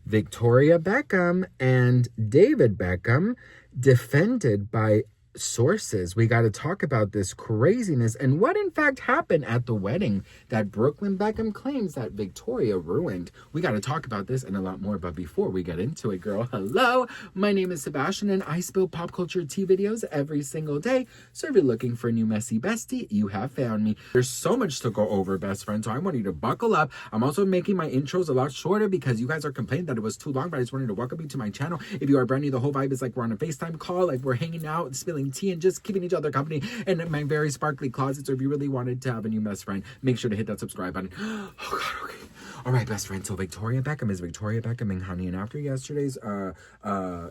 Victoria Beckham and David Beckham defended by sources. We got to talk about this craziness and what in fact happened at the wedding that Brooklyn Beckham claims that Victoria ruined. We got to talk about this and a lot more, but before we get into it, girl, hello, my name is Sebastian and I spill pop culture tea videos every single day. So if you're looking for a new messy bestie, you have found me. There's so much to go over, best friend, so I want you to buckle up. I'm also making my intros a lot shorter because you guys are complaining that it was too long, but I just wanted to welcome you to my channel. If you are brand new, the whole vibe is like we're on a FaceTime call, like we're hanging out, spilling tea and just keeping each other company in my very sparkly closet. So if you really wanted to have a new best friend, make sure to hit that subscribe button. Oh god, okay. All right, best friend. So Victoria Beckham is Victoria Beckham, and honey, and after yesterday's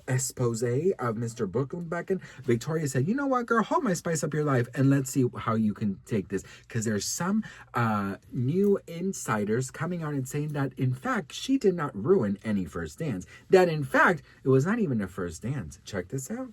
expose of Mr. Brooklyn Beckham, Victoria said, you know what, girl, hold my spice up your life and let's see how you can take this, because there's some new insiders coming out and saying that in fact she did not ruin any first dance, that in fact it was not even a first dance. Check this out.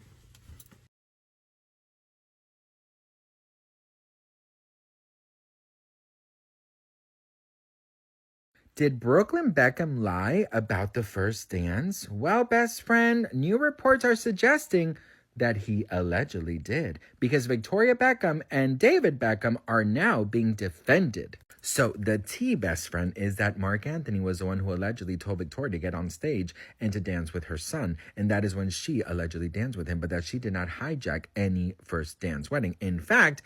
Did Brooklyn Beckham lie about the first dance? Well, best friend, new reports are suggesting that he allegedly did, because Victoria Beckham and David Beckham are now being defended. So the tea, best friend, is that Mark Anthony was the one who allegedly told Victoria to get on stage and to dance with her son, and that is when she allegedly danced with him, but that she did not hijack any first dance wedding. In fact,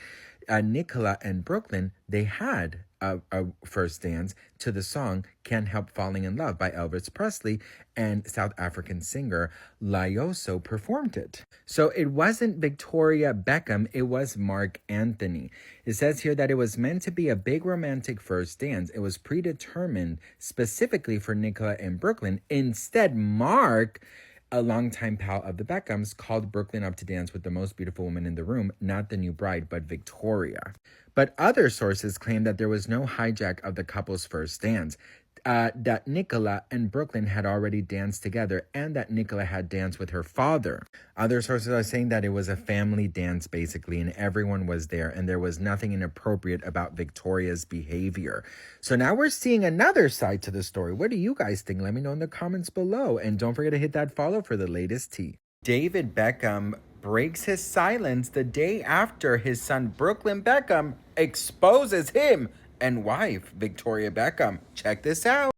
Nicola and Brooklyn, they had a first dance to the song Can't Help Falling in Love by Elvis Presley, and South African singer Lyoso performed it. So it wasn't Victoria Beckham, it was Mark Anthony. It says here that it was meant to be a big romantic first dance. It was predetermined specifically for Nicola and Brooklyn. Instead, Mark, a longtime pal of the Beckhams, called Brooklyn up to dance with the most beautiful woman in the room, not the new bride, but Victoria. But other sources claim that there was no hijack of the couple's first dance, that Nicola and Brooklyn had already danced together, and that Nicola had danced with her father. Other sources are saying that it was a family dance, basically, and everyone was there, and there was nothing inappropriate about Victoria's behavior. So now we're seeing another side to the story. What do you guys think? Let me know in the comments below, and don't forget to hit that follow for the latest tea. David Beckham breaks his silence the day after his son Brooklyn Beckham exposes him and wife Victoria Beckham. Check this out.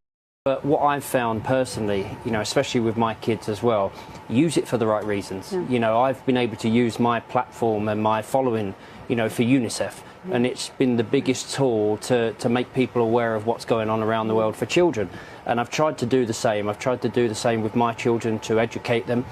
But what I've found personally, especially with my kids as well, use it for the right reasons. Yeah. I've been able to use my platform and my following, for UNICEF. Yeah. And it's been the biggest tool to make people aware of what's going on around the world for children. And I've tried to do the same. I've tried to do the same with my children to educate them.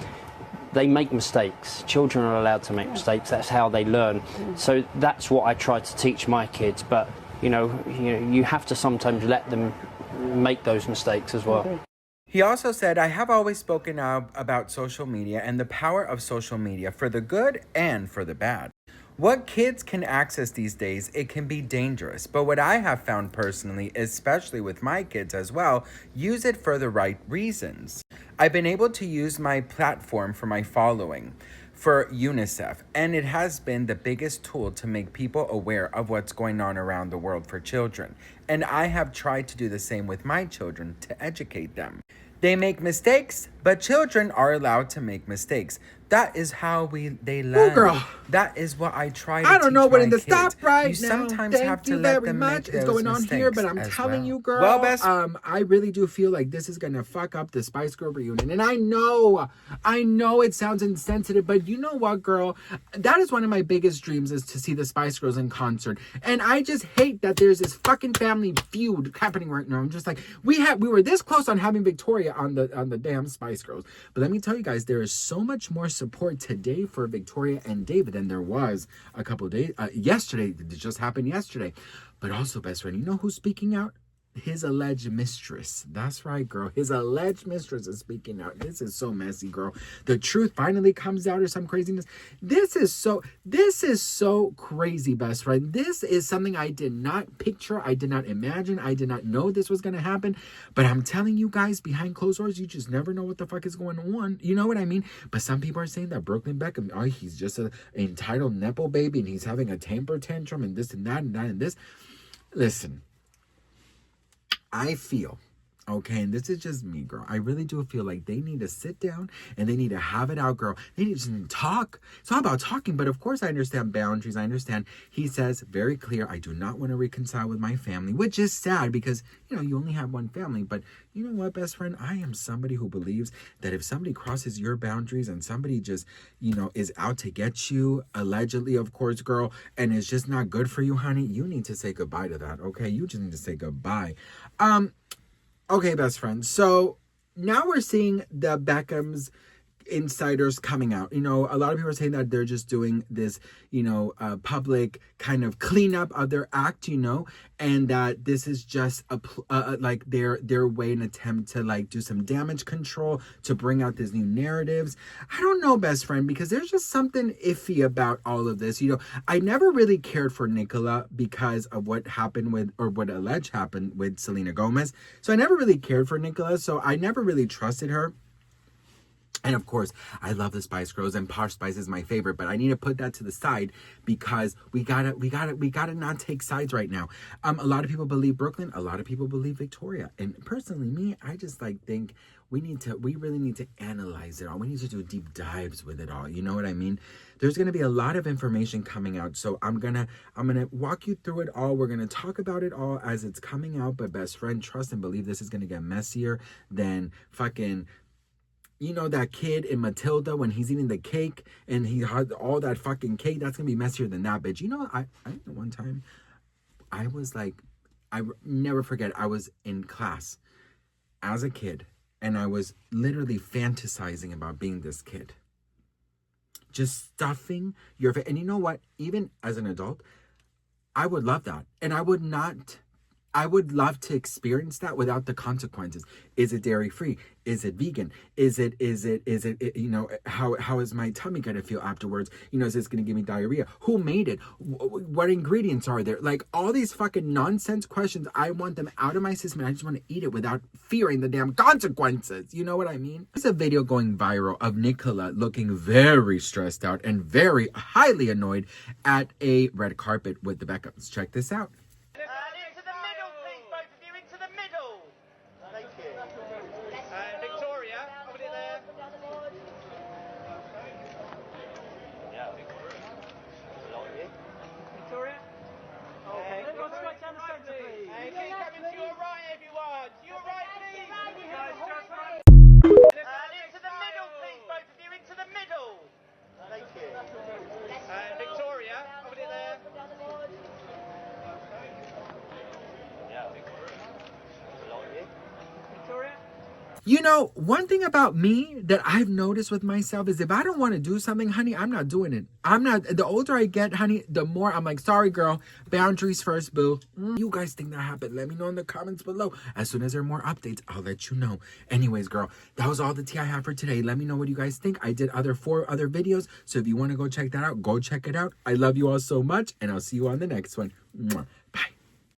They make mistakes. Children are allowed to make mistakes. That's how they learn. So that's what I try to teach my kids. But you have to sometimes let them make those mistakes as well. He also said, I have always spoken about social media and the power of social media for the good and for the bad. What kids can access these days, it can be dangerous. But what I have found personally, especially with my kids as well, use it for the right reasons. I've been able to use my platform for my following, for UNICEF, and it has been the biggest tool to make people aware of what's going on around the world for children. And I have tried to do the same with my children to educate them. They make mistakes, but children are allowed to make mistakes. That is how they learn. Oh, girl. That is what I try to I don't know what in the kids. stop right you now. Sometimes Thank have to you let very them much. make It's those going on here, but I'm mistakes telling well. you, girl. Well, best I really do feel like this is gonna fuck up the Spice Girl reunion, and I know it sounds insensitive, but you know what, girl? That is one of my biggest dreams, is to see the Spice Girls in concert, and I just hate that there's this fucking family feud happening right now. I'm just like, we were this close on having Victoria on the damn Spice Girls, but let me tell you guys, there is so much more support today for Victoria and David than there was a couple of days yesterday. It just happened yesterday. But also, best friend, you know who's speaking out? His alleged mistress. That's right, girl. His alleged mistress is speaking out. This is so messy, girl. The truth finally comes out, or some craziness. This is so crazy, best friend. This is something I did not picture. I did not imagine. I did not know this was going to happen. But I'm telling you guys, behind closed doors, you just never know what the fuck is going on. You know what I mean? But some people are saying that Brooklyn Beckham, he's just an entitled Nepo baby, and he's having a temper tantrum, and this and that and that and this. Listen. I feel Okay, and this is just me, girl. I really do feel like they need to sit down and they need to have it out, girl. They need to talk. It's all about talking, but of course I understand boundaries. I understand. He says very clear, I do not want to reconcile with my family, which is sad because, you know, you only have one family. But you know what, best friend? I am somebody who believes that if somebody crosses your boundaries and somebody just, you know, is out to get you, allegedly, of course, girl, and it's just not good for you, honey, you need to say goodbye to that, okay? You just need to say goodbye. Okay, best friend. So now we're seeing the Beckham's insiders coming out. You know, a lot of people are saying that they're just doing this, you know, public kind of cleanup of their act, you know, and that this is just like their way, an attempt to like do some damage control to bring out these new narratives. I don't know, best friend, because there's just something iffy about all of this. You know, I never really cared for Nicola because of what happened with, or what alleged happened with Selena Gomez. So I never really cared for Nicola. So I never really trusted her. And of course, I love the Spice Girls, and Posh Spice is my favorite, but I need to put that to the side because we gotta not take sides right now. A lot of people believe Brooklyn, a lot of people believe Victoria. And personally, me, I just like think we really need to analyze it all. We need to do deep dives with it all. You know what I mean? There's gonna be a lot of information coming out. So I'm gonna walk you through it all. We're gonna talk about it all as it's coming out, but best friend, trust and believe this is gonna get messier than fucking, you know, that kid in Matilda when he's eating the cake and he had all that fucking cake. That's gonna be messier than that, bitch. You know, I one time I was like, never forget, I was in class as a kid and I was literally fantasizing about being this kid, just stuffing your face. And you know what, even as an adult, I would love that. And I would love to experience that without the consequences. Is it dairy free? Is it vegan? Is it, you know, how is my tummy going to feel afterwards? You know, is this going to give me diarrhea? Who made it? What ingredients are there? Like all these fucking nonsense questions, I want them out of my system and I just want to eat it without fearing the damn consequences. You know what I mean? There's a video going viral of Nicola looking very stressed out and very highly annoyed at a red carpet with the Beckhams. Check this out. You know, one thing about me that I've noticed with myself is if I don't want to do something, honey, I'm not doing it. The older I get, honey, the more I'm like, sorry, girl, boundaries first, boo. You guys think that happened? Let me know in the comments below. As soon as there are more updates, I'll let you know. Anyways, girl, that was all the tea I have for today. Let me know what you guys think. I did 4 other videos, so if you want to go check that out, go check it out. I love you all so much, and I'll see you on the next one. Mwah.